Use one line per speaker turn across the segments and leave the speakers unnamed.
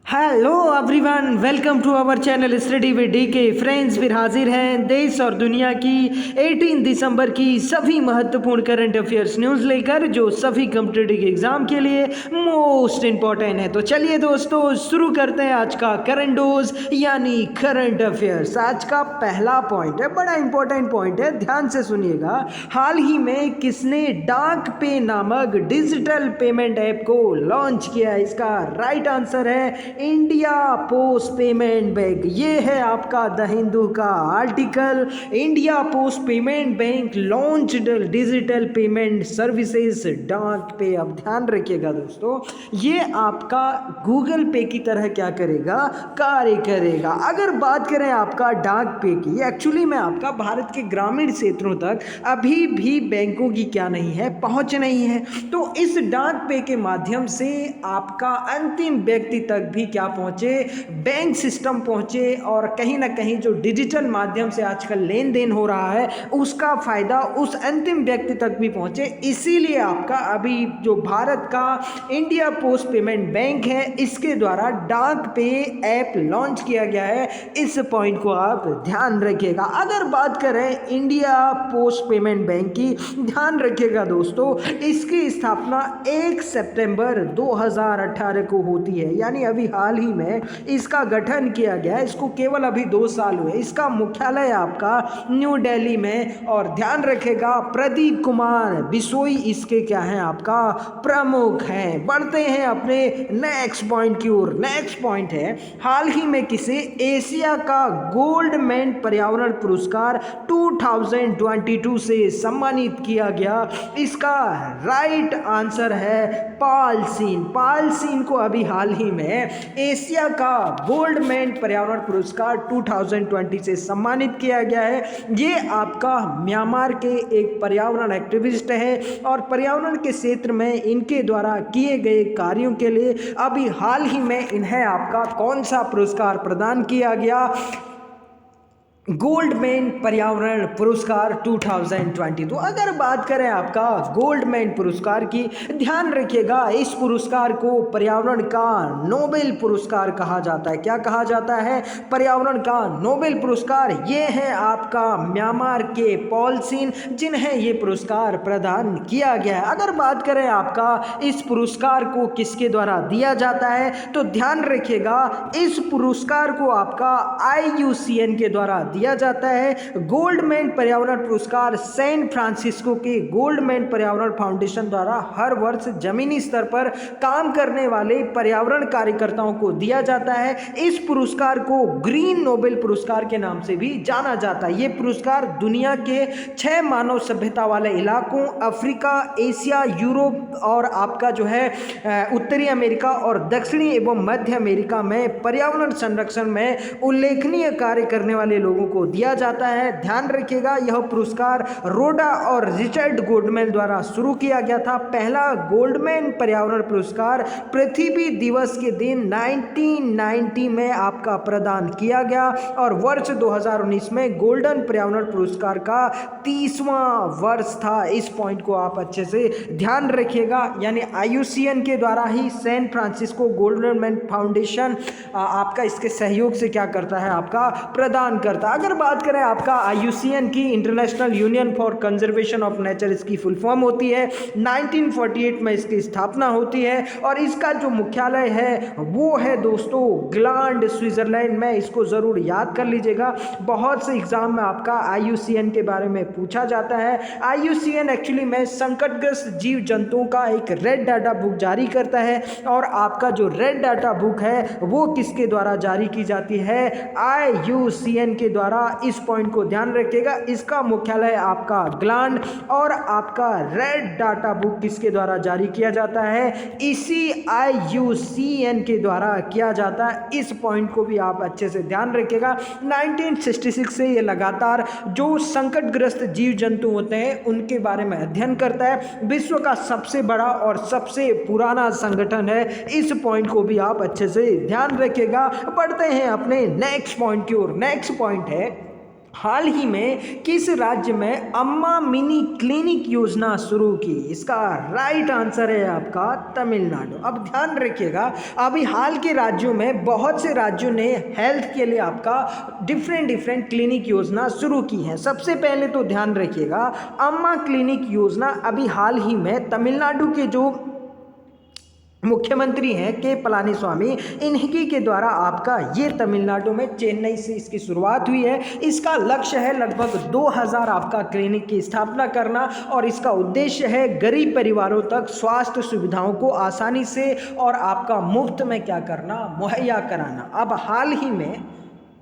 Hello everyone, welcome to our channel study with DK. Friends, फिर हाजिर हैं देश और दुनिया की 18 दिसंबर की सभी महत्वपूर्ण करंट अफेयर्स न्यूज़ लेकर, जो सभी कॉम्पिटिटिव एग्जाम के लिए मोस्ट इंपॉर्टेंट है। तो चलिए दोस्तों, शुरू करते हैं आज का करंट डोज यानी करंट अफेयर्स। आज का पहला पॉइंट है, बड़ा इंपॉर्टेंट पॉइंट है, ध्यान से सुनिएगा। हाल ही में किसने डाक पे नामक डिजिटल पेमेंट ऐप को लॉन्च किया? इसका राइट आंसर है इंडिया पोस्ट पेमेंट बैंक। ये है आपका द हिंदू का article. India post payment bank launch digital payment services डाक पे। अब ध्यान रखिएगा दोस्तों, ये आपका गूगल पे की तरह क्या करेगा, कार्य करेगा। अगर बात करें आपका डाक पे की, एक्चुअली में आपका भारत के ग्रामीण क्षेत्रों तक अभी भी बैंकों की क्या नहीं है, पहुंच नहीं है। तो इस डाक पे के माध्यम से आपका अंतिम व्यक्ति तक भी क्या पहुंचे, बैंक सिस्टम पहुंचे, और कहीं ना कहीं जो डिजिटल माध्यम से आजकल लेन देन हो रहा है उसका फायदा उस अंतिम व्यक्ति तक भी पहुंचे। इसीलिए आपका अभी जो भारत का इंडिया पोस्ट पेमेंट बैंक है, इसके द्वारा डाक पे ऐप लॉन्च किया गया है। इस पॉइंट को आप ध्यान रखिएगा। अगर बात करें इंडिया पोस्ट पेमेंट बैंक की, ध्यान रखिएगा दोस्तों, इसकी स्थापना 1 सितंबर 2018 को होती है, यानी अभी हाल ही में इसका गठन किया गया है। इसको केवल अभी 2 साल हुए। इसका मुख्यालय आपका न्यू दिल्ली में, और ध्यान रखेगा प्रदीप कुमार बिसोई इसके क्या हैं, आपका प्रमुख हैं। बढ़ते हैं अपने नेक्स्ट पॉइंट की ओर। नेक्स्ट पॉइंट है, हाल ही में किसे एशिया का गोल्डमैन पर्यावरण पुरस्कार 2022 से सम्मानित किया गया? इसका राइट आंसर है पाल सिंह। पाल सिंह को अभी हाल ही में एशिया का गोल्डमैन पर्यावरण पुरस्कार 2020 से सम्मानित किया गया है। ये आपका म्यांमार के एक पर्यावरण एक्टिविस्ट है, और पर्यावरण के क्षेत्र में इनके द्वारा किए गए कार्यों के लिए अभी हाल ही में इन्हें आपका कौन सा पुरस्कार प्रदान किया गया? गोल्डमैन पर्यावरण पुरस्कार 2020। तो अगर बात करें आपका गोल्डमैन पुरस्कार की, ध्यान रखिएगा, इस पुरस्कार को पर्यावरण का नोबेल पुरस्कार कहा जाता है। क्या कहा जाता है? पर्यावरण का नोबेल पुरस्कार। ये है आपका म्यांमार के पॉल सिन, जिन्हें ये पुरस्कार प्रदान किया गया है। अगर बात करें आपका इस पुरस्कार को किसके द्वारा दिया जाता है, तो ध्यान रखिएगा, इस पुरस्कार को आपका IUCN के द्वारा दिया जाता है। गोल्डमैन पर्यावरण पुरस्कार सैन फ्रांसिस्को के गोल्डमैन पर्यावरण फाउंडेशन द्वारा हर वर्ष जमीनी स्तर पर काम करने वाले पर्यावरण कार्यकर्ताओं को दिया जाता है। इस पुरस्कार को ग्रीन नोबेल पुरस्कार के नाम से भी जाना जाता है। ये पुरस्कार दुनिया के 6 मानव सभ्यता वाले इलाकों, अफ्रीका, एशिया, यूरोप और आपका जो है उत्तरी अमेरिका और दक्षिणी एवं मध्य अमेरिका में पर्यावरण संरक्षण में उल्लेखनीय कार्य करने वाले लोगों को दिया जाता है। ध्यान रखिएगा, यह पुरस्कार रोडा और रिचर्ड गोल्डमैन द्वारा शुरू किया गया था। पहला गोल्डमैन पर्यावरण पुरस्कार पृथ्वी दिवस के दिन 1990 में आपका प्रदान किया गया, और वर्ष 2019 में गोल्डन पर्यावरण पुरस्कार का 30वां वर्ष था। इस पॉइंट को आप अच्छे से ध्यान रखिएगा, यानी IUCN के द्वारा ही सैन फ्रांसिस्को गोल्डमैन फाउंडेशन आपका इसके सहयोग से क्या करता है, आपका प्रदान करता है। अगर बात करें आपका IUCN की, international union for conservation of nature इसकी फुल फॉर्म होती है। 1948 में इसकी स्थापना होती है, और इसका जो मुख्यालय है वो है दोस्तों ग्लांड, स्विट्जरलैंड में। इसको जरूर याद कर लीजिएगा, बहुत से एग्जाम में आपका IUCN के बारे में पूछा जाता है। IUCN एक्चुअली में संकटग्रस्त जीव जंतुओं का एक रेड डाटा बुक जारी करता है, और आपका जो रेड डाटा बुक है वो किसके द्वारा जारी की जाती है? IUCN के द्वारा। इस पॉइंट को ध्यान रखिएगा, इसका मुख्यालय आपका ग्लांड, और आपका रेड डाटा बुक किसके द्वारा जारी किया जाता है? इसी IUCN के द्वारा किया जाता है। इस पॉइंट को भी आप अच्छे से ध्यान रखिएगा। 1966 से ये लगातार जो संकटग्रस्त जीव जंतु होते हैं उनके बारे में अध्ययन करता है। विश्व का सबसे बड़ा और सबसे पुराना संगठन है। इस पॉइंट को भी आप अच्छे से ध्यान रखिएगा। बढ़ते हैं अपने नेक्स्ट पॉइंट की ओर। नेक्स्ट पॉइंट है, हाल ही में किस राज्य में अम्मा मिनी क्लिनिक योजना शुरू की? इसका राइट आंसर है आपका तमिलनाडु। अब ध्यान रखिएगा, अभी हाल के राज्यों में बहुत से राज्यों ने हेल्थ के लिए आपका डिफरेंट क्लिनिक योजना शुरू की है। सबसे पहले तो ध्यान रखिएगा, अम्मा क्लिनिक योजना अभी हाल ही में तमिलनाडु के जो मुख्यमंत्री हैं के पलानीस्वामी, इन्हीं के द्वारा आपका ये तमिलनाडु में चेन्नई से इसकी शुरुआत हुई है। इसका लक्ष्य है लगभग 2000 आपका क्लिनिक की स्थापना करना और इसका उद्देश्य है गरीब परिवारों तक स्वास्थ्य सुविधाओं को आसानी से और आपका मुफ्त में क्या करना, मुहैया कराना। अब हाल ही में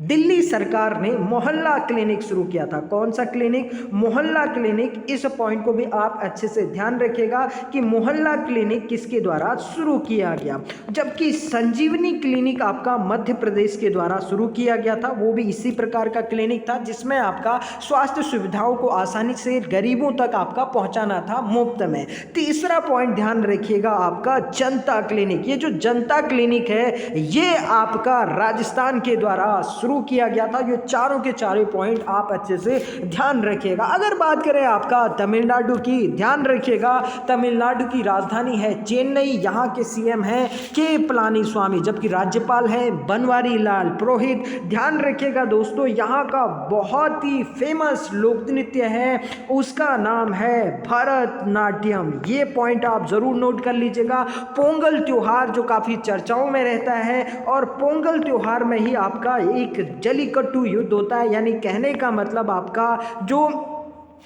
दिल्ली सरकार ने मोहल्ला क्लिनिक शुरू किया था। कौन सा क्लिनिक? मोहल्ला क्लिनिक। इस पॉइंट को भी आप अच्छे से ध्यान रखिएगा कि मोहल्ला क्लिनिक किसके द्वारा शुरू किया गया। जबकि संजीवनी क्लिनिक आपका मध्य प्रदेश के द्वारा शुरू किया गया था, वो भी इसी प्रकार का क्लिनिक था जिसमें आपका स्वास्थ्य सुविधाओं को आसानी से गरीबों तक आपका पहुंचाना था मुफ्त में। तीसरा पॉइंट ध्यान रखिएगा आपका जनता क्लिनिक। ये जो जनता क्लिनिक है ये आपका राजस्थान के द्वारा शुरू किया गया था। ये चारों के चारों पॉइंट आप अच्छे से ध्यान रखिएगा। अगर बात करें आपका तमिलनाडु की, ध्यान रखिएगा तमिलनाडु की राजधानी है चेन्नई, यहाँ के सीएम हैं के पलानीस्वामी, जबकि राज्यपाल है बनवारी लाल पुरोहित। ध्यान रखिएगा दोस्तों, यहाँ का बहुत ही फेमस लोक नृत्य है, उसका नाम है भरतनाट्यम। ये पॉइंट आप जरूर नोट कर लीजिएगा। पोंगल त्योहार जो काफी चर्चाओं में रहता है और पोंगल त्योहार में ही आपका एक जल्लीकट्टू युद्ध होता है, यानी कहने का मतलब आपका जो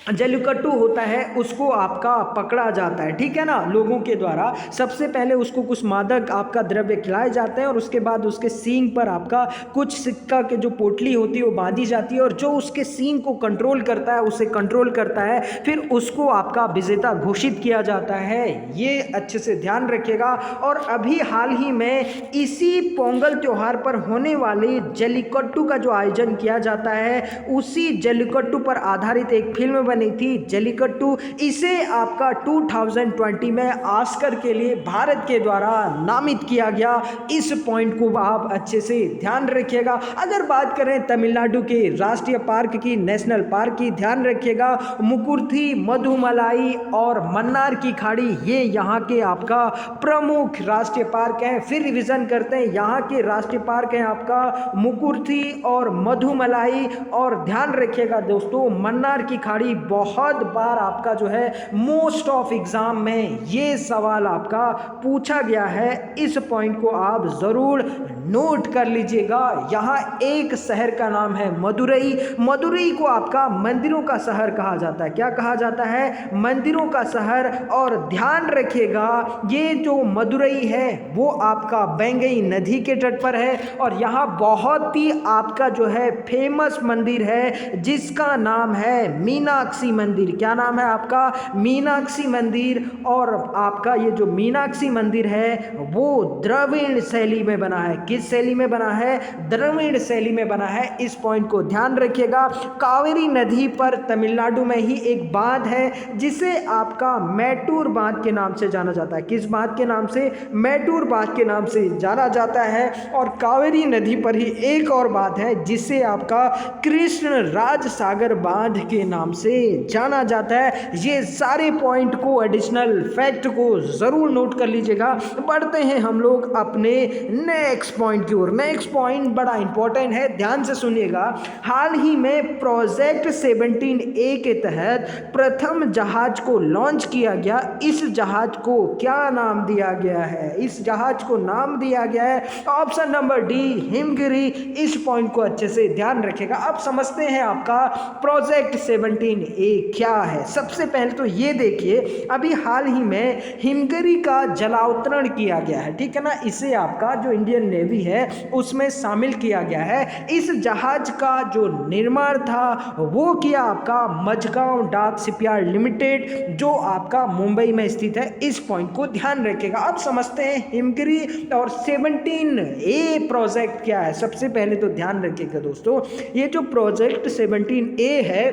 जल्लीकट्टू होता है उसको आपका पकड़ा जाता है, ठीक है ना, लोगों के द्वारा। सबसे पहले उसको कुछ मादक आपका द्रव्य खिलाए जाते हैं और उसके बाद उसके सींग पर आपका कुछ सिक्का के जो पोटली होती है वो बांधी जाती है और जो उसके सींग को कंट्रोल करता है, उसे कंट्रोल करता है, फिर उसको आपका विजेता घोषित किया जाता है। ये अच्छे से ध्यान रखिएगा। और अभी हाल ही में इसी पोंगल त्योहार पर होने वाले जल्लीकट्टू का जो आयोजन किया जाता है, उसी जल्लीकट्टू पर आधारित एक फिल्म बनी थी जल्लीकट्टू। इसे आपका 2020 में ऑस्कर के लिए भारत के द्वारा नामित किया गया। इस पॉइंट को आप अच्छे से ध्यान रखिएगा। अगर बात करें तमिलनाडु के राष्ट्रीय पार्क की, नेशनल पार्क की, ध्यान रखिएगा मुकुर्थी, मधुमलाई और मन्नार की खाड़ी, ये यहाँ के आपका प्रमुख राष्ट्रीय पार्क हैं। फिर रिवीजन करते हैं, यहाँ के राष्ट्रीय पार्क हैं आपका मुकुर्थी और मधुमलाई। और ध्यान रखिएगा दोस्तों, मन्नार की खाड़ी बहुत बार आपका जो है मोस्ट ऑफ एग्जाम में ये सवाल आपका पूछा गया है। इस पॉइंट को आप जरूर नोट कर लीजिएगा। यहाँ एक शहर का नाम है मदुरई। मदुरई को आपका मंदिरों का शहर कहा जाता है। क्या कहा जाता है? मंदिरों का शहर। और ध्यान रखिएगा ये जो मदुरई है वो आपका वेंगई नदी के तट पर है और यहाँ बहुत ही आपका जो है फेमस मंदिर है जिसका नाम है मीनाक्षी मंदिर। क्या नाम है आपका? मीनाक्षी मंदिर। और आपका ये जो मीनाक्षी मंदिर है वो द्रविड़ शैली में बना है। किस शैली में बना है? द्रविड़ शैली में बना है। इस पॉइंट को ध्यान रखिएगा। कावेरी नदी पर तमिलनाडु में ही एक बांध है जिसे आपका मैटूर बांध के नाम से जाना जाता है। किस बांध के नाम से? मैटूर बांध के नाम से जाना जाता है। और कावेरी नदी पर ही एक और बांध है जिसे आपका कृष्ण राज सागर बांध के नाम से जाना जाता है। ये सारे पॉइंट को, एडिशनल फैक्ट को जरूर नोट कर लीजिएगा। बढ़ते हैं हम लोग अपने नेक्स्ट पॉइंट की ओर। नेक्स्ट पॉइंट बड़ा इंपॉर्टेंट है, ध्यान से सुनिएगा। हाल ही में प्रोजेक्ट 17A के तहत प्रथम जहाज को लॉन्च किया गया। इस जहाज को क्या नाम दिया गया है? इस जहाज को नाम दिया गया है ऑप्शन नंबर डी, हिमगिरी। इस पॉइंट को अच्छे से ध्यान रखिएगा। अब समझते हैं आपका प्रोजेक्ट 17A क्या है। सबसे पहले तो ये देखिए, अभी हाल ही में हिमगिरी का जलावतरण किया गया है, ठीक है ना। इसे आपका जो इंडियन नेवी है उसमें शामिल किया गया है। इस जहाज का जो निर्माण था वो किया आपका मझगांव डाक शिपयार्ड लिमिटेड जो आपका मुंबई में स्थित है। इस पॉइंट को ध्यान रखिएगा। अब समझते हैं हिमगिरी और 17A प्रोजेक्ट क्या है। सबसे पहले तो ध्यान रखिएगा दोस्तों, ये जो प्रोजेक्ट 17A है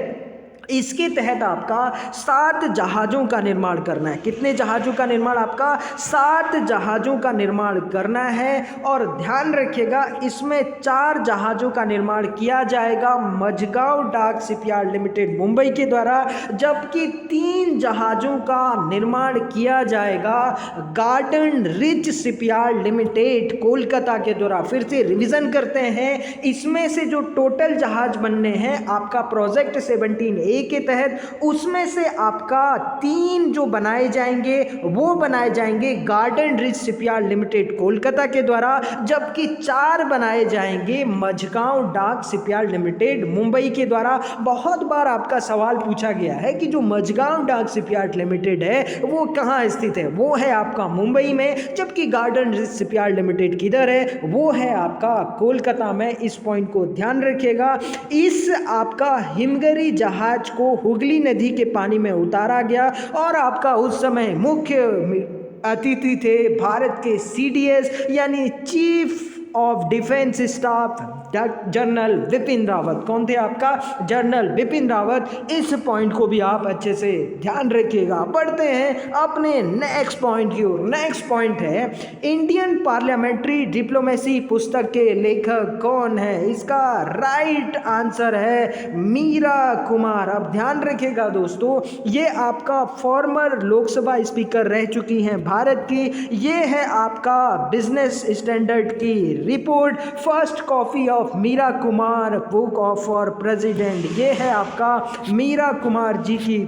इसके तहत आपका 7 जहाज़ों का निर्माण करना है। कितने जहाज़ों का निर्माण? आपका 7 जहाज़ों का निर्माण करना है। और ध्यान रखिएगा इसमें 4 जहाज़ों का निर्माण किया जाएगा मझगांव डाक शिपयार्ड लिमिटेड मुंबई के द्वारा, जबकि 3 जहाज़ों का निर्माण किया जाएगा garden rich shipyard limited Kolkata के द्वारा। फिर से रिवीजन करते हैं, इसमें से जो टोटल जहाज़ बनने हैं आपका प्रोजेक्ट 17A के तहत, उसमें से आपका 3 जो बनाए जाएंगे वो बनाए जाएंगे garden rich shipyard limited Kolkata के द्वारा, जबकि 4 बनाए जाएंगे मझगांव डाक शिपयार्ड लिमिटेड मुंबई के द्वारा। बहुत बार आपका सवाल पूछा गया है कि जो मझगांव डाक शिपयार्ड लिमिटेड है वो कहाँ स्थित है? वो है आपका मुंबई में, जबकि गार्डन रिच शिपयार्ड लिमिटेड किधर है? वो है आपका कोलकाता में। इस पॉइंट को ध्यान रखिएगा। इस आपका हिमगिरी जहाज को हुगली नदी के पानी में उतारा गया और आपका उस समय मुख्य अतिथि थे भारत के CDS यानी chief of defence staff general Bipin Rawat. कौन थे? आपका जनरल बिपिन रावत। इस पॉइंट को भी आप अच्छे से ध्यान रखिएगा। बढ़ते हैं अपने नेक्स्ट पॉइंट की ओर। नेक्स्ट पॉइंट है इंडियन पार्लियामेंट्री डिप्लोमेसी पुस्तक के लेखक कौन है? इसका राइट आंसर है मीरा कुमार। अब ध्यान रखिएगा दोस्तों, ये आपका फॉर्मर लोकसभा स्पीकर रह चुकी हैं भारत की। ये है आपका बिजनेस स्टैंडर्ड की report first copy of Meera Kumar book of for president. ये है आपका मीरा कुमार जी की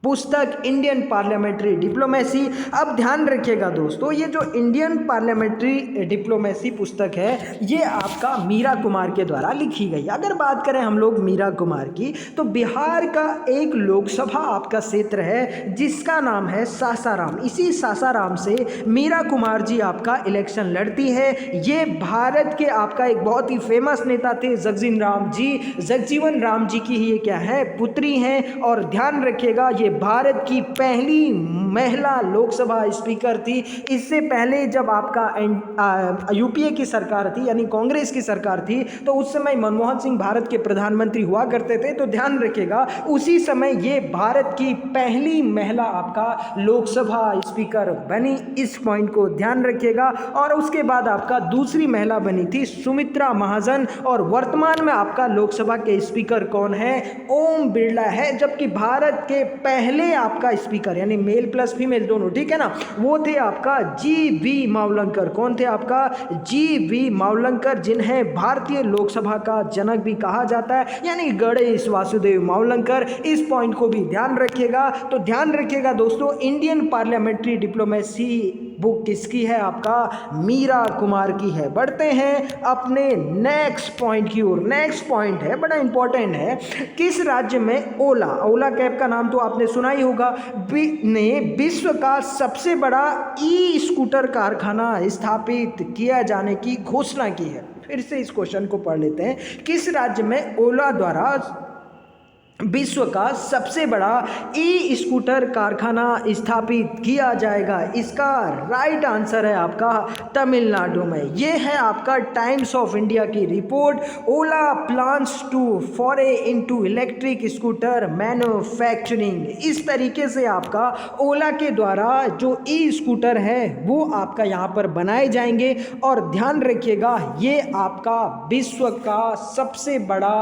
पुस्तक इंडियन पार्लियामेंट्री डिप्लोमेसी। अब ध्यान रखिएगा दोस्तों, ये जो इंडियन पार्लियामेंट्री डिप्लोमेसी पुस्तक है ये आपका मीरा कुमार के द्वारा लिखी गई। अगर बात करें हम लोग मीरा कुमार की, तो बिहार का एक लोकसभा आपका क्षेत्र है जिसका नाम है सासाराम। इसी सासाराम से मीरा कुमार जी आपका इलेक्शन लड़ती है। ये भारत के आपका एक बहुत ही फेमस नेता थे जगजीवन राम जी की ये क्या है? पुत्री हैं। और ध्यान रखिएगा ये भारत की पहली महिला लोकसभा स्पीकर थी। इससे पहले जब आपका यूपीए की सरकार थी यानी कांग्रेस की सरकार थी, तो उस समय मनमोहन सिंह भारत के प्रधानमंत्री हुआ करते थे। तो ध्यान रखिएगा उसी समय ये भारत की पहली महिला आपका लोकसभा स्पीकर बनी। इस पॉइंट को ध्यान रखिएगा। और उसके बाद आपका दूसरी महिला बनी थी सुमित्रा महाजन। और वर्तमान में आपका लोकसभा के स्पीकर कौन है? ओम बिरला है। जबकि भारत के पहले आपका स्पीकर यानी मेल प्लस फीमेल दोनों, ठीक है ना, वो थे आपका GV मावलंकर। कौन थे? आपका GV मावलंकर, जिन्हें भारतीय लोकसभा का जनक भी कहा जाता है यानी गणेश वासुदेव मावलंकर। इस पॉइंट को भी ध्यान रखिएगा। तो ध्यान रखिएगा दोस्तों, इंडियन पार्लियामेंट्री डिप्लोमेसी बुक किसकी है? आपका मीरा कुमार की है। बढ़ते हैं अपने नेक्स्ट पॉइंट की ओर। नेक्स्ट पॉइंट है बड़ा इंपॉर्टेंट है। किस राज्य में ओला कैब का नाम तो आपने सुना ही होगा, ने विश्व का सबसे बड़ा स्कूटर कारखाना स्थापित किया जाने की घोषणा की है? फिर से इस क्वेश्चन को पढ़ लेते हैं। किस राज्य में ओला द्वारा विश्व का सबसे बड़ा स्कूटर कारखाना स्थापित किया जाएगा? इसका राइट आंसर है आपका तमिलनाडु में। यह है आपका टाइम्स ऑफ इंडिया की रिपोर्ट। Ola plans to foray into electric scooter manufacturing. इस तरीके से आपका ओला के द्वारा जो स्कूटर है वो आपका यहाँ पर बनाए जाएंगे। और ध्यान रखिएगा ये आपका विश्व का सबसे बड़ा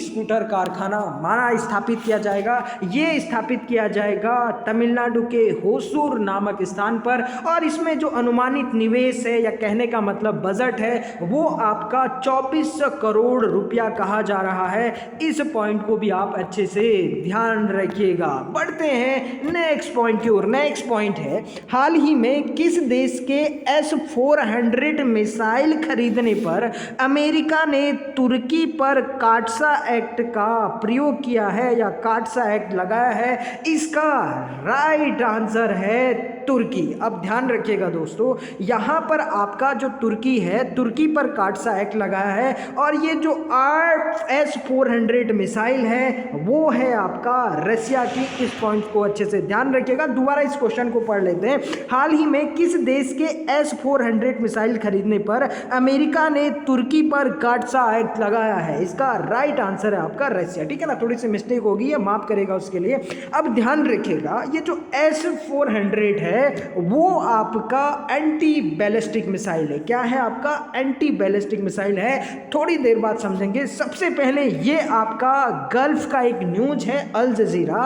स्कूटर कारखाना स्थापित किया जाएगा। ये स्थापित किया जाएगा तमिलनाडु के होसूर नामक स्थान पर। और इसमें जो अनुमानित निवेश है या कहने का मतलब बजट है वो आपका 2400 करोड़ रुपया कहा जा रहा है। इस पॉइंट को भी आप अच्छे से ध्यान रखिएगा। बढ़ते हैं नेक्स्ट पॉइंट की ओर। नेक्स्ट पॉइंट है, हाल ही में किस देश के S-400 मिसाइल खरीदने पर अमेरिका ने तुर्की पर काटसा एक्ट का प्रयोग किया है या काटसा एक्ट लगाया है? इसका राइट आंसर है तुर्की। अब ध्यान रखिएगा दोस्तों, यहाँ पर आपका जो तुर्की है, तुर्की पर काटसा एक्ट लगाया है और ये जो S-400 मिसाइल है वो है आपका रसिया की। इस पॉइंट को अच्छे से ध्यान रखिएगा। दोबारा इस क्वेश्चन को पढ़ लेते हैं। हाल ही में किस देश के S-400 मिसाइल खरीदने पर अमेरिका ने तुर्की पर काटसा एक्ट लगाया है? इसका राइट आंसर है आपका रसिया। ठीक है ना, थोड़ी सी मिस्टेक होगी है, माफ करेगा उसके लिए। अब ध्यान रखिएगा, ये जो S-400 है वो आपका एंटी बैलिस्टिक मिसाइल है। क्या है आपका? एंटी बैलिस्टिक मिसाइल है। थोड़ी देर बाद समझेंगे। सबसे पहले ये आपका गल्फ का एक न्यूज है, अल जजीरा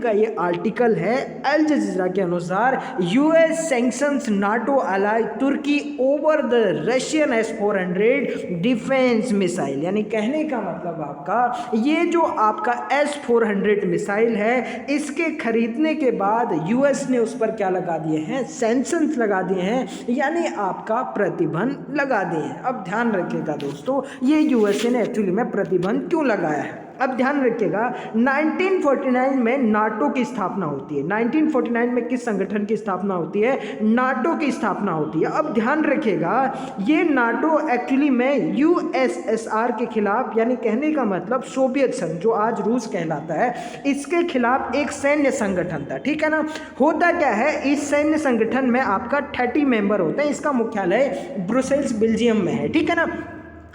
का ये आर्टिकल है। अल जजीरा के अनुसार US sanctions NATO ally Turkey over the Russian S-400 defence missile. यानी कहने का मतलब आपका ये जो आपका S-400 मिसाइल है, इसके खरीदने के बाद यूएस ने उस पर क्या लगा दिए हैं? सैंक्शंस लगा दिए हैं, यानी आपका प्रतिबंध लगा दिए हैं। अब ध्यान रखिएगा दोस्तों, ये यूएसए ने एक्चुअली में प्रतिबंध क्यों लगाया है। अब ध्यान रखिएगा, 1949 में नाटो की स्थापना होती है। 1949 में किस संगठन की स्थापना होती है? नाटो की स्थापना होती है। अब ध्यान रखिएगा, ये नाटो एक्चुअली में यूएसएसआर के खिलाफ, यानी कहने का मतलब सोवियत संघ जो आज रूस कहलाता है, इसके खिलाफ एक सैन्य संगठन था। ठीक है ना। होता क्या है, इस सैन्य संगठन में आपका 30 मेंबर होते हैं। इसका मुख्यालय ब्रुसेल्स बेल्जियम में है। ठीक है ना।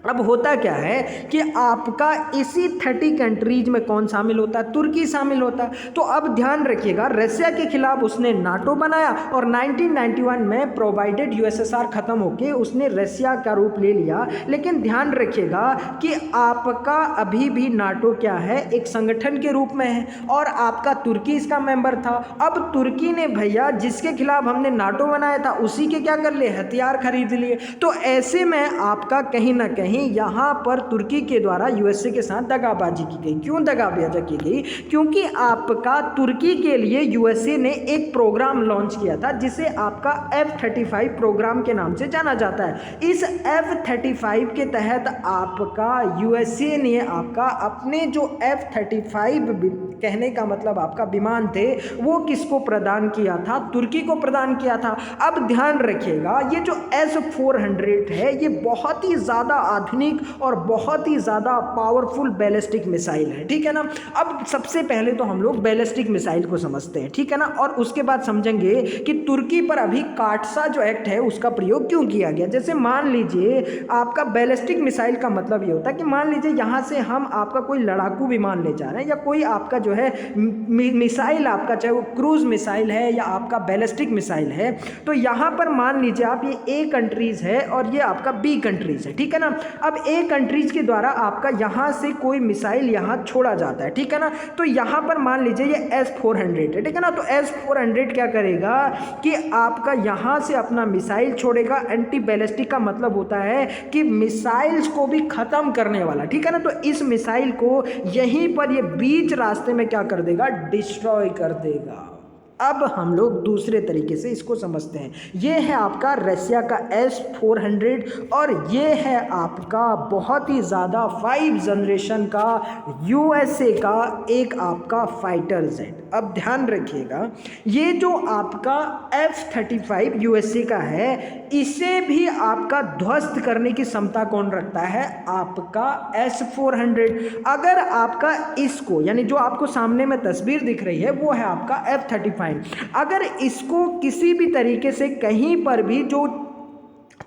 अब होता क्या है कि आपका इसी 30 कंट्रीज में कौन शामिल होता है? तुर्की शामिल होता है। तो अब ध्यान रखिएगा, रसिया के खिलाफ उसने नाटो बनाया और 1991 में प्रोवाइडेड यूएसएसआर खत्म होके उसने रसिया का रूप ले लिया। लेकिन ध्यान रखिएगा कि आपका अभी भी नाटो क्या है? एक संगठन के रूप में है और आपका तुर्की इसका मेंबर था। अब तुर्की ने भैया जिसके खिलाफ हमने नाटो बनाया था उसी के क्या कर लिए? हथियार खरीद लिए। तो ऐसे में आपका कहीं ना कहीं यहाँ पर तुर्की के द्वारा यूएसए के साथ दगाबाजी की गई। क्यों दगाबाजी की गई? क्योंकि आपका तुर्की के लिए यूएसए ने एक प्रोग्राम लॉन्च किया था जिसे आपका F-35 प्रोग्राम के नाम से जाना जाता है। इस F-35 के तहत आपका यूएसए ने आपका अपने जो F-35 कहने का मतलब आपका विमान थे वो किसको प्रदान किया था? तुर्की को प्रदान किया था। अब ध्यान रखिएगा, ये जो S-400 है ये बहुत ही ज़्यादा आधुनिक और बहुत ही ज़्यादा पावरफुल बैलिस्टिक मिसाइल है। ठीक है ना। अब सबसे पहले तो हम लोग बैलिस्टिक मिसाइल को समझते हैं। ठीक है ना। और उसके बाद समझेंगे कि तुर्की पर अभी काटसा जो एक्ट है उसका प्रयोग क्यों किया गया। जैसे मान लीजिए आपका बैलिस्टिक मिसाइल का मतलब ये होता है कि मान लीजिए यहाँ से हम आपका कोई लड़ाकू विमान ले जा रहे हैं या कोई आपका जो है मिसाइल आपका, चाहे वो क्रूज मिसाइल है या आपका बैलिस्टिक मिसाइल है, तो यहाँ पर मान लीजिए आप ये ए कंट्रीज है और ये आपका बी कंट्रीज है। ठीक है ना। अब ए कंट्रीज के द्वारा आपका यहाँ से कोई मिसाइल यहाँ छोड़ा जाता है। ठीक है ना। तो यहाँ पर मान लीजिए ये S-400 है। ठीक है ना। तो S-400 क्या करेगा कि आपका यहाँ से अपना मिसाइल छोड़ेगा। एंटी बैलिस्टिक का मतलब होता है कि मिसाइल्स को भी खत्म करने वाला। ठीक है ना। तो इस मिसाइल को यहीं पर ये बीच रास्ते में क्या कर देगा? डिस्ट्रॉय कर देगा। अब हम लोग दूसरे तरीके से इसको समझते हैं। ये है आपका रसिया का S-400 और ये है आपका बहुत ही ज़्यादा 5 जनरेशन का यूएसए का एक आपका फाइटर जेट। अब ध्यान रखिएगा, ये जो आपका F-35 यूएसए का है, इसे भी आपका ध्वस्त करने की क्षमता कौन रखता है? आपका S-400। अगर आपका इसको, यानी जो आपको सामने में तस्वीर दिख रही है वो है आपका F-35, अगर इसको किसी भी तरीके से कहीं पर भी जो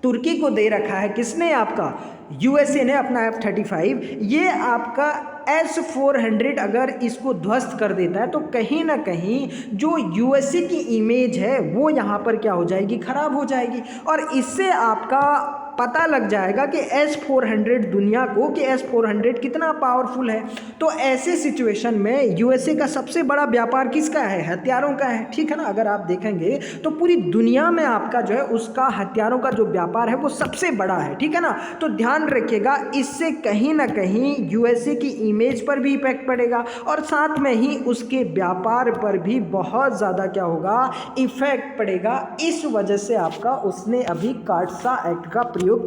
तुर्की को दे रखा है, किसने? आपका यूएसए ने अपना F-35, ये आपका S-400 अगर इसको ध्वस्त कर देता है तो कहीं ना कहीं जो यूएसए की इमेज है वो यहाँ पर क्या हो जाएगी? खराब हो जाएगी। और इससे आपका पता लग जाएगा कि S-400 दुनिया को कि S-400 कितना पावरफुल है। तो ऐसे सिचुएशन में यूएसए का सबसे बड़ा व्यापार किसका है? हथियारों का है। ठीक है ना। अगर आप देखेंगे तो पूरी दुनिया में आपका जो है उसका हथियारों का जो व्यापार है वो सबसे बड़ा है। ठीक है ना। तो ध्यान रखिएगा, इससे कहीं ना कहीं यूएसए की इमेज पर भी इफेक्ट पड़ेगा और साथ में ही उसके व्यापार पर भी बहुत ज़्यादा क्या होगा? इफेक्ट पड़ेगा। इस वजह से आपका उसने अभी काटसा एक्ट का प्रयोग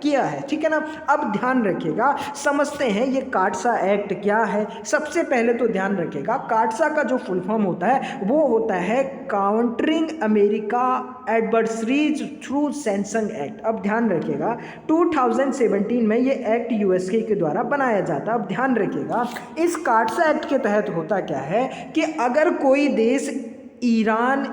किया है, ठीक है ना। अब ध्यान रखिएगा, समझते हैं ये कार्डसा एक्ट क्या है। सबसे पहले तो ध्यान रखिएगा, कार्डसा का जो फुल फॉर्म होता है वो होता है countering America adversaries through Samsung act. अब ध्यान रखिएगा 2017 में ये एक्ट यूएसए के द्वारा बनाया जाता है। अब ध्यान रखिएगा, इस कार्डसा एक्ट के तहत होता क्या है कि अगर कोई देश ईरान,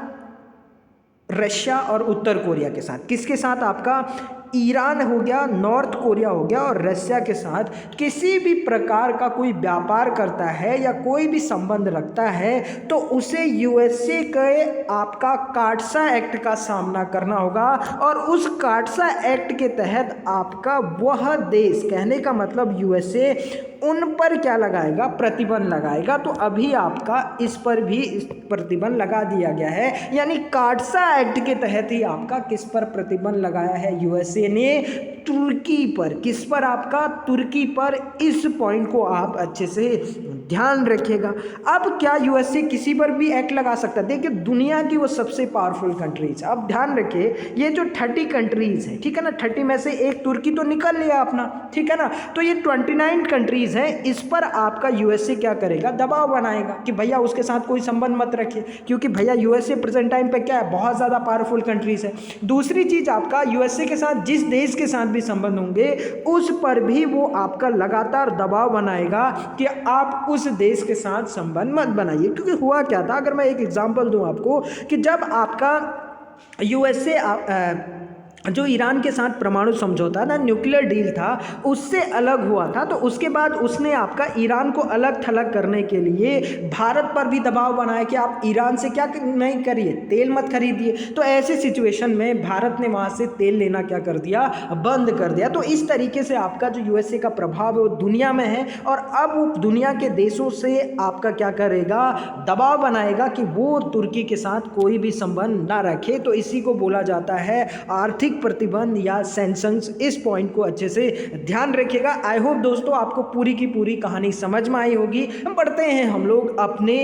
रशिया और उत्तर कोरिया के साथ, किसके साथ, आपका ईरान हो गया, नॉर्थ कोरिया हो गया और रशिया के साथ किसी भी प्रकार का कोई व्यापार करता है या कोई भी संबंध रखता है तो उसे यूएसए के आपका कार्डसा एक्ट का सामना करना होगा। और उस कार्डसा एक्ट के तहत आपका वह देश, कहने का मतलब यूएसए, उन पर क्या लगाएगा, प्रतिबंध लगाएगा। तो अभी आपका इस पर भी प्रतिबंध लगा दिया गया है, यानी कार्डसा एक्ट के तहत ही आपका किस पर प्रतिबंध लगाया है यूएसए ने, तुर्की पर। किस पर, आपका तुर्की पर। इस पॉइंट को आप अच्छे से ध्यान रखिएगा। अब क्या यूएसए किसी पर भी एक्ट लगा सकता है? देखिए दुनिया की वो सबसे पावरफुल कंट्रीज, अब ध्यान रखिए ये जो 30 कंट्रीज है, ठीक है ना, 30 में से एक तुर्की तो निकल लिया अपना, ठीक है ना, तो ये 29 कंट्रीज हैं, इस पर आपका यूएसए क्या करेगा, दबाव बनाएगा कि भैया उसके साथ कोई संबंध मत रखिए, क्योंकि भैया यूएसए प्रेजेंट टाइम पे क्या है, बहुत ज़्यादा पावरफुल कंट्रीज है। दूसरी चीज़, आपका यूएसए के साथ जिस देश के साथ भी संबंध होंगे उस पर भी वो आपका लगातार दबाव बनाएगा कि आप उस देश के साथ संबंध मत बनाइए। क्योंकि हुआ क्या था, अगर मैं एक एग्जांपल दूं आपको, कि जब आपका यूएसए जो ईरान के साथ परमाणु समझौता था, न्यूक्लियर डील था, उससे अलग हुआ था, तो उसके बाद उसने आपका ईरान को अलग थलग करने के लिए भारत पर भी दबाव बनाया कि आप ईरान से क्या नहीं करिए, तेल मत खरीदिए। तो ऐसे सिचुएशन में भारत ने वहाँ से तेल लेना क्या कर दिया, बंद कर दिया। तो इस तरीके से आपका जो यूएसए का प्रभाव है वो दुनिया में है, और अब वो दुनिया के देशों से आपका क्या करेगा, दबाव बनाएगा कि वो तुर्की के साथ कोई भी संबंध ना रखे। तो इसी को बोला जाता है आर्थिक प्रतिबंध या सैंक्शंस। इस पॉइंट को अच्छे से ध्यान रखिएगा। आई होप दोस्तों आपको पूरी की पूरी कहानी समझ में आई होगी। बढ़ते हैं हम लोग अपने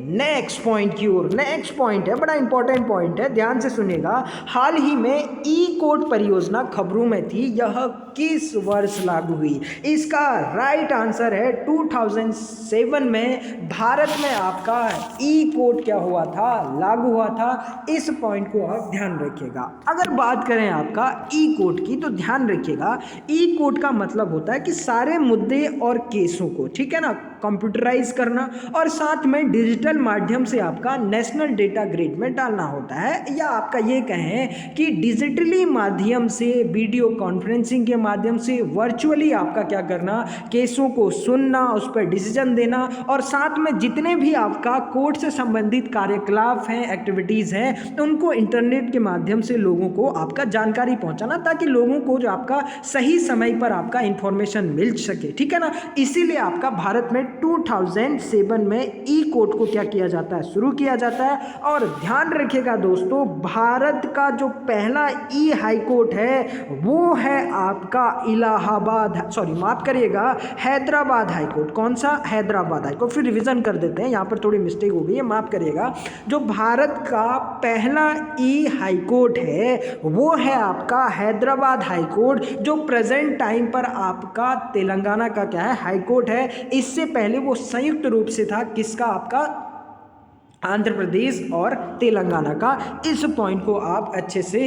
नेक्स्ट पॉइंट की ओर। नेक्स्ट पॉइंट है, बड़ा इंपॉर्टेंट पॉइंट है, ध्यान से सुनिएगा। हाल ही में ई कोड परियोजना खबरों में थी, यह किस वर्ष लागू हुई? इसका राइट आंसर है 2007 में भारत में आपका ई कोड क्या हुआ था, लागू हुआ था। इस पॉइंट को आप ध्यान रखिएगा। अगर बात करें आपका ई कोड की, तो ध्यान रखिएगा ई कोड का मतलब होता है कि सारे मुद्दे और केसों को, ठीक है ना, कंप्यूटराइज करना और साथ में डिजिटल माध्यम से आपका नेशनल डेटा ग्रिड में डालना होता है। या आपका ये कहें कि डिजिटली माध्यम से, वीडियो कॉन्फ्रेंसिंग के माध्यम से, वर्चुअली आपका क्या करना, केसों को सुनना, उस पर डिसीजन देना, और साथ में जितने भी आपका कोर्ट से संबंधित कार्यकलाप हैं, एक्टिविटीज़ हैं, उनको इंटरनेट के माध्यम से लोगों को आपका जानकारी पहुंचाना, ताकि लोगों को जो आपका सही समय पर आपका इंफॉर्मेशन मिल सके, ठीक है ना। इसीलिए आपका भारत में 2007 में ई कोड को क्या किया जाता है, शुरू किया जाता है। और ध्यान रखिएगा दोस्तों, भारत का जो पहला ई हाई कोर्ट है वो है आपका इलाहाबाद, सॉरी माफ करिएगा, हैदराबाद हाई कोर्ट। कौन सा? Hyderabad high court. फिर रिवीजन कर देते हैं, यहाँ पर थोड़ी मिस्टेक हो गई है, माफ करिएगा। जो भारत का पहला ई हाई कोर्ट है वो है आपका हैदराबाद हाई कोर्ट, जो प्रेजेंट टाइम पर आपका तेलंगाना का क्या है, हाई कोर्ट है। इससे पहले वो संयुक्त रूप से था, किसका, आपका आंध्र प्रदेश और तेलंगाना का। इस पॉइंट को आप अच्छे से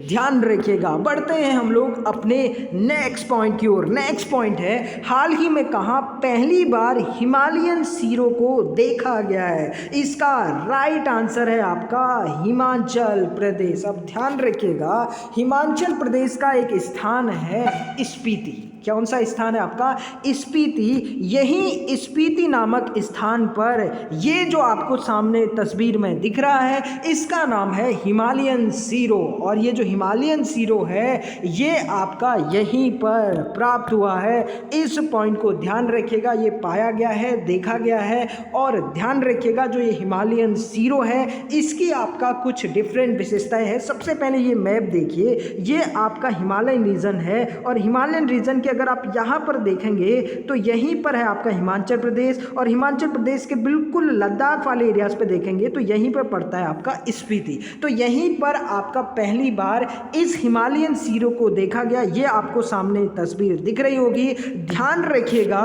ध्यान रखिएगा। बढ़ते हैं हम लोग अपने नेक्स्ट पॉइंट की ओर। नेक्स्ट पॉइंट है, हाल ही में कहाँ पहली बार हिमालयन सीरो को देखा गया है? इसका राइट आंसर है आपका हिमाचल प्रदेश। अब ध्यान रखिएगा, हिमाचल प्रदेश का एक स्थान है स्पीति। कौन सा स्थान है आपका? स्पीति। यही स्पीति नामक स्थान पर ये जो आपको सामने तस्वीर में दिख रहा है, इसका नाम है हिमालयन सीरो। और ये जो हिमालयन सीरो है ये आपका यहीं पर प्राप्त हुआ है। इस पॉइंट को ध्यान रखिएगा, ये पाया गया है, देखा गया है। और ध्यान रखिएगा, जो ये हिमालयन सीरो है इसकी आपका कुछ डिफरेंट विशेषताएं हैं। सबसे पहले ये मैप देखिए, ये आपका हिमालयन रीजन है, और हिमालयन रीजन के अगर आप यहाँ पर देखेंगे तो यहीं पर है आपका हिमाचल प्रदेश, और हिमाचल प्रदेश के बिल्कुल लद्दाख वाले एरियाज पे देखेंगे तो यहीं पर पड़ता है आपका स्पीति। तो यहीं पर आपका पहली बार इस हिमालयन सीरो को देखा गया। ये आपको सामने तस्वीर दिख रही होगी, ध्यान रखिएगा।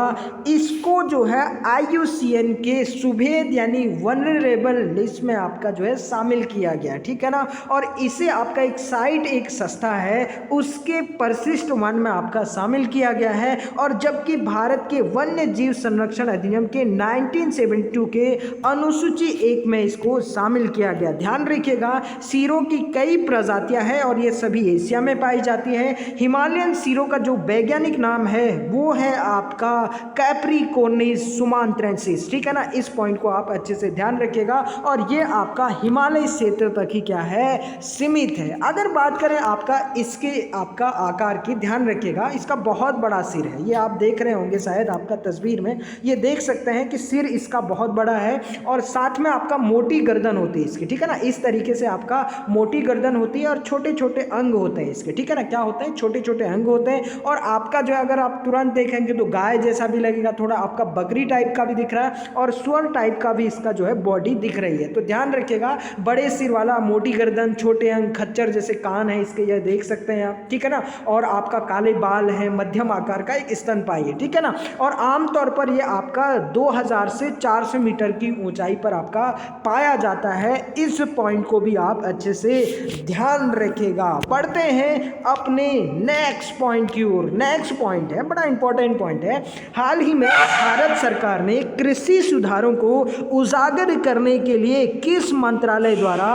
इसको जो है IUCN के सुभेद यानी वनरेबल लिस्ट में आपका जो है शामिल किया गया, ठीक है ना। और इसे आपका एक साइट एक संस्था है उसके परिशिष्ट वन में आपका शामिल किया गया है। और जबकि भारत के वन्य जीव संरक्षण अधिनियम के 1972 के अनुसूची 1 में इसको शामिल किया गया। ध्यान रखिएगा, सीरो की कई प्रजातियां हैं और ये सभी एशिया में पाई जाती है। हिमालयन सीरो का जो वैज्ञानिक नाम है वो है आपका कैप्रिकॉर्निस सुमांत्रेंसिस, ठीक है ना। इस पॉइंट को आप अच्छे से ध्यान रखिएगा। और ये आपका हिमालय क्षेत्र तक ही क्या है, सीमित है। अगर बात करें आपका इसके आपका आकार की, ध्यान रखिएगा इसका बहुत बड़ा सिर है। ये आप देख रहे होंगे शायद आपका तस्वीर में, ये देख सकते हैं कि सिर इसका बहुत बड़ा है और साथ में आपका मोटी गर्दन होती है इसकी, ठीक है ना। इस तरीके से आपका मोटी गर्दन होती है और छोटे छोटे अंग होते हैं इसके, ठीक है ना। क्या होते हैं, छोटे छोटे अंग होते हैं। और आपका जो है अगर आप तुरंत देखेंगे तो गाय जैसा भी लगेगा, थोड़ा आपका बकरी टाइप का भी दिख रहा है और स्वर टाइप का भी इसका जो है बॉडी दिख रही है। तो ध्यान रखिएगा, बड़े सिर वाला, मोटी गर्दन, छोटे अंग, खच्चर जैसे कान है इसके, ये देख सकते हैं आप, ठीक है ना। और आपका काले बाल है, मध्यम आकार का एक स्तनपायी है, ठीक है ना। और आमतौर पर ये आपका 2000 से 400 मीटर की ऊंचाई पर आपका पाया जाता है। इस पॉइंट को भी आप अच्छे से ध्यान रखिएगा। पढ़ते हैं अपने नेक्स्ट पॉइंट की ओर। नेक्स्ट पॉइंट है बड़ा इंपॉर्टेंट पॉइंट है। हाल ही में भारत सरकार ने कृषि सुधारों को उजागर करने के लिए किस मंत्रालय द्वारा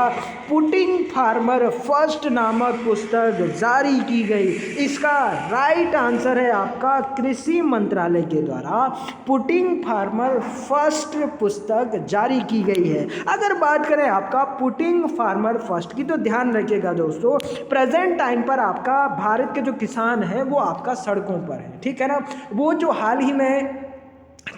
पुटिंग फार्मर फर्स्ट नामक पुस्तक जारी की गई? इसका राइट आंसर है आपका कृषि मंत्रालय के द्वारा पुटिंग फार्मर फर्स्ट पुस्तक जारी की गई है। अगर बात करें आपका पुटिंग फार्मर फर्स्ट की तो ध्यान रखिएगा दोस्तों, प्रेजेंट टाइम पर आपका भारत के जो किसान हैं वो आपका सड़कों पर है, ठीक है ना। वो जो हाल ही में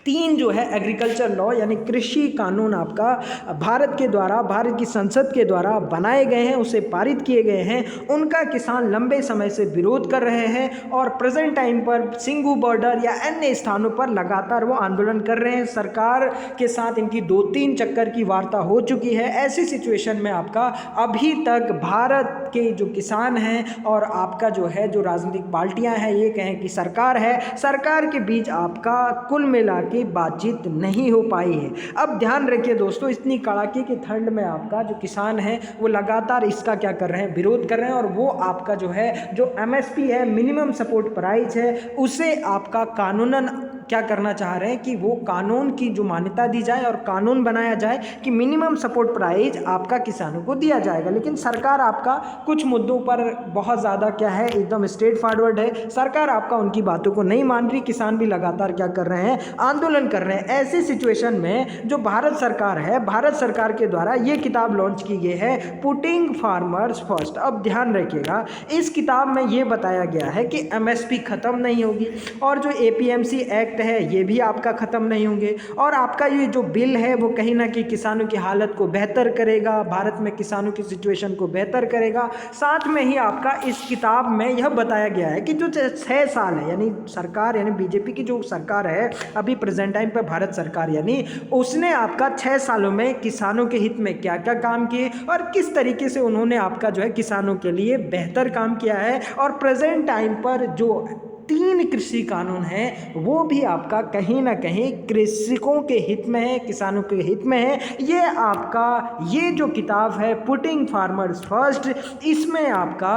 3 जो है एग्रीकल्चर लॉ यानी कृषि कानून आपका भारत के द्वारा, भारत की संसद के द्वारा बनाए गए हैं, उसे पारित किए गए हैं, उनका किसान लंबे समय से विरोध कर रहे हैं। और प्रेजेंट टाइम पर सिंघू बॉर्डर या अन्य स्थानों पर लगातार वो आंदोलन कर रहे हैं। सरकार के साथ इनकी 2-3 चक्कर की वार्ता हो चुकी है। ऐसी सिचुएशन में आपका अभी तक भारत के जो किसान हैं और आपका जो है जो राजनीतिक पार्टियां हैं, ये कहें कि सरकार है, सरकार के बीच आपका कुल मिला की बातचीत नहीं हो पाई है। अब ध्यान रखिए दोस्तों, इतनी कड़ाके की ठंड में आपका जो किसान है वो लगातार इसका क्या कर रहे हैं, विरोध कर रहे हैं। और वो आपका जो है जो MSP है, मिनिमम सपोर्ट प्राइस है, उसे आपका कानूनन क्या करना चाह रहे हैं कि वो कानून की जो मान्यता दी जाए और कानून बनाया जाए कि मिनिमम सपोर्ट प्राइस आपका किसानों को दिया जाएगा। लेकिन सरकार आपका कुछ मुद्दों पर बहुत ज़्यादा क्या है, एकदम स्ट्रेट फॉरवर्ड है। सरकार आपका उनकी बातों को नहीं मान रही, किसान भी लगातार क्या कर रहे हैं, आंदोलन कर रहे हैं। ऐसी सिचुएशन में जो भारत सरकार है, भारत सरकार के द्वारा ये किताब लॉन्च की गई है, पुटिंग फार्मर्स फर्स्ट। अब ध्यान रखिएगा, इस किताब में ये बताया गया है कि MSP खत्म नहीं होगी और जो APMC एक्ट है ये भी आपका ख़त्म नहीं होंगे। और आपका ये जो बिल है वो कहीं ना कहीं किसानों की हालत को बेहतर करेगा, भारत में किसानों की सिचुएशन को बेहतर करेगा। साथ में ही आपका इस किताब में यह बताया गया है कि जो 6 साल है, यानी सरकार यानी BJP की जो सरकार है अभी प्रेजेंट टाइम पर, भारत सरकार यानी, उसने आपका 6 सालों में किसानों के हित में क्या क्या काम किए और किस तरीके से उन्होंने आपका जो है किसानों के लिए बेहतर काम किया है। और प्रेजेंट टाइम पर जो 3 कृषि कानून हैं वो भी आपका कहीं ना कहीं कृषकों के हित में है, किसानों के हित में है। ये आपका ये जो किताब है पुटिंग फार्मर्स फर्स्ट, इसमें आपका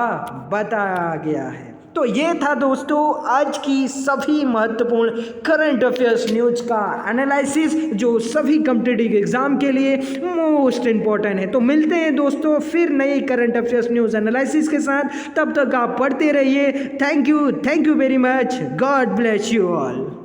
बताया गया है। तो ये था दोस्तों आज की सभी महत्वपूर्ण करंट अफेयर्स न्यूज का एनालिसिस जो सभी कॉम्पिटिटिव एग्जाम के लिए मोस्ट इम्पॉर्टेंट है। तो मिलते हैं दोस्तों फिर नई करंट अफेयर्स न्यूज एनालिसिस के साथ, तब तक आप पढ़ते रहिए। Thank you very much, God bless you all.